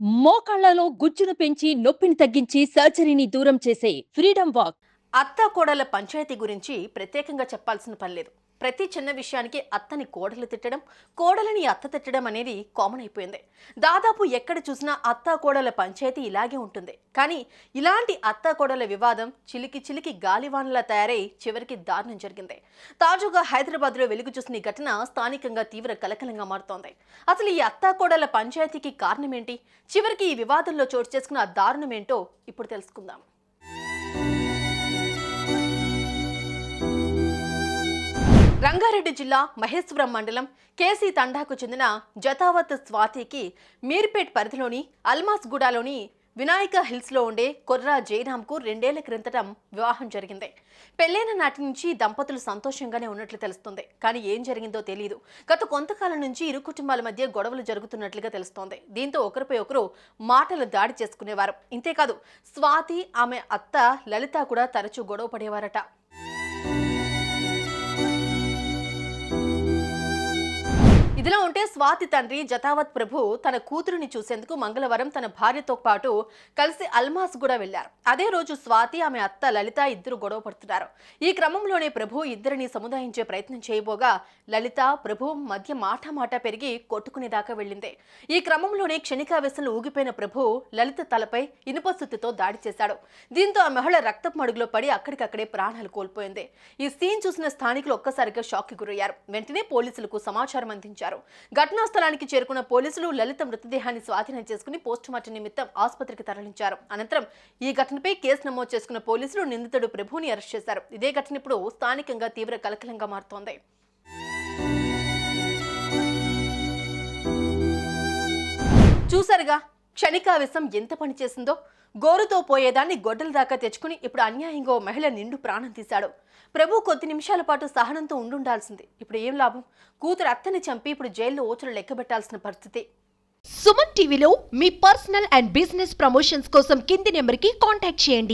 మోకాళ్లలో గుజ్జును పెంచి నొప్పిని తగ్గించి సర్జరీని దూరం చేసే ఫ్రీడమ్ వాక్. అత్త కోడల పంచాయతీ గురించి ప్రత్యేకంగా చెప్పాల్సిన పని లేదు. ప్రతి చిన్న విషయానికి అత్తని కోడలు తిట్టడం, కోడలని అత్త తిట్టడం అనేది కామన్ అయిపోయింది. దాదాపు ఎక్కడ చూసినా అత్త కోడల పంచాయతీ ఇలాగే ఉంటుంది. కానీ ఇలాంటి అత్త కోడల వివాదం చిలికి చిలికి గాలివానలా తయారై చివరికి దారుణం జరిగింది. తాజాగా హైదరాబాద్లో వెలుగు చూసిన ఈ ఘటన స్థానికంగా తీవ్ర కలకలంగా మారుతోంది. అసలు ఈ అత్త కోడల పంచాయతీకి కారణం ఏంటి? చివరికి ఈ వివాదంలో చోటు చేసుకున్న దారుణం ఏంటో ఇప్పుడు తెలుసుకుందాం. రంగారెడ్డి జిల్లా మహేశ్వరం మండలం కేసీ తండాకు చెందిన జతావత్ స్వాతికి మీర్పేట్ పరిధిలోని అల్మాస్గూడలోని వినాయక హిల్స్లో ఉండే కొర్రా జయరాంకు 2 ఏళ్ల క్రితం వివాహం జరిగింది. పెళ్లైన నాటి నుంచి దంపతులు సంతోషంగానే ఉన్నట్లు తెలుస్తుంది. కానీ ఏం జరిగిందో తెలియదు. గత కొంతకాలం నుంచి ఇరు కుటుంబాల మధ్య గొడవలు జరుగుతున్నట్లుగా తెలుస్తోంది. దీంతో ఒకరిపై ఒకరు మాటలు దాడి చేసుకునేవారు. ఇంతేకాదు, స్వాతి ఆమె అత్త లలిత కూడా తరచూ గొడవ పడేవారట. ఇదిలా ఉంటే స్వాతి తండ్రి జతావత్ ప్రభు తన కూతురుని చూసేందుకు మంగళవారం తన భార్యతో పాటు కలిసి అల్మాస్గూడ వెళ్లారు. అదే రోజు స్వాతి ఆమె అత్త లలిత ఇద్దరు గొడవ పడుతున్నారు. ఈ క్రమంలోనే ప్రభు ఇద్దరిని సముదాయించే ప్రయత్నం చేయబోగా లలిత ప్రభు మధ్య మాట పెరిగి కొట్టుకునేదాకా వెళ్ళింది. ఈ క్రమంలోనే క్షణికావేశంలో ఊగిపోయిన ప్రభు లలిత తలపై ఇనుప సుత్తితో దాడి చేశాడు. దీంతో ఆ మహిళ రక్తపు మడుగులో పడి అక్కడికక్కడే ప్రాణాలు కోల్పోయింది. ఈ సీన్ చూసిన స్థానికులు ఒక్కసారిగా షాక్ కి గురయ్యారు. వెంటనే పోలీసులకు సమాచారం అందించారు. ఘటనా స్థలానికి చేరుకున్న పోలీసులు లలిత మృతదేహాన్ని స్వాధీనం చేసుకుని పోస్టుమార్టం నిమిత్తం ఆసుపత్రికి తరలించారు. అనంతరం ఈ ఘటనపై కేసు నమోదు చేసుకున్న పోలీసులు నిందితుడు ప్రభుని అరెస్ట్ చేశారు. ఇదే ఘటన ఇప్పుడు స్థానికంగా తీవ్ర కలకలంగా మారుతోంది. చూసారుగా క్షణికావేశం ఎంత పని చేసిందో. గోరుతో పోయేదాన్ని గొడ్డల దాకా తెచ్చుకుని ఇప్పుడు అన్యాయంగా మహిళ నిండు ప్రాణం తీశాడు. ప్రభు కొద్ది నిమిషాల పాటు సహనంతో ఉండాల్సింది. ఇప్పుడు ఏం లాభం? కూతురు అత్తని చంపి ఇప్పుడు జైల్లో ఓచులు లెక్కబెట్టాల్సిన పరిస్థితి. సుమన్ టీవీలో మీ పర్సనల్ అండ్ బిజినెస్ ప్రమోషన్స్ కోసం కింది నెంబర్కి కాంటాక్ట్ చేయండి.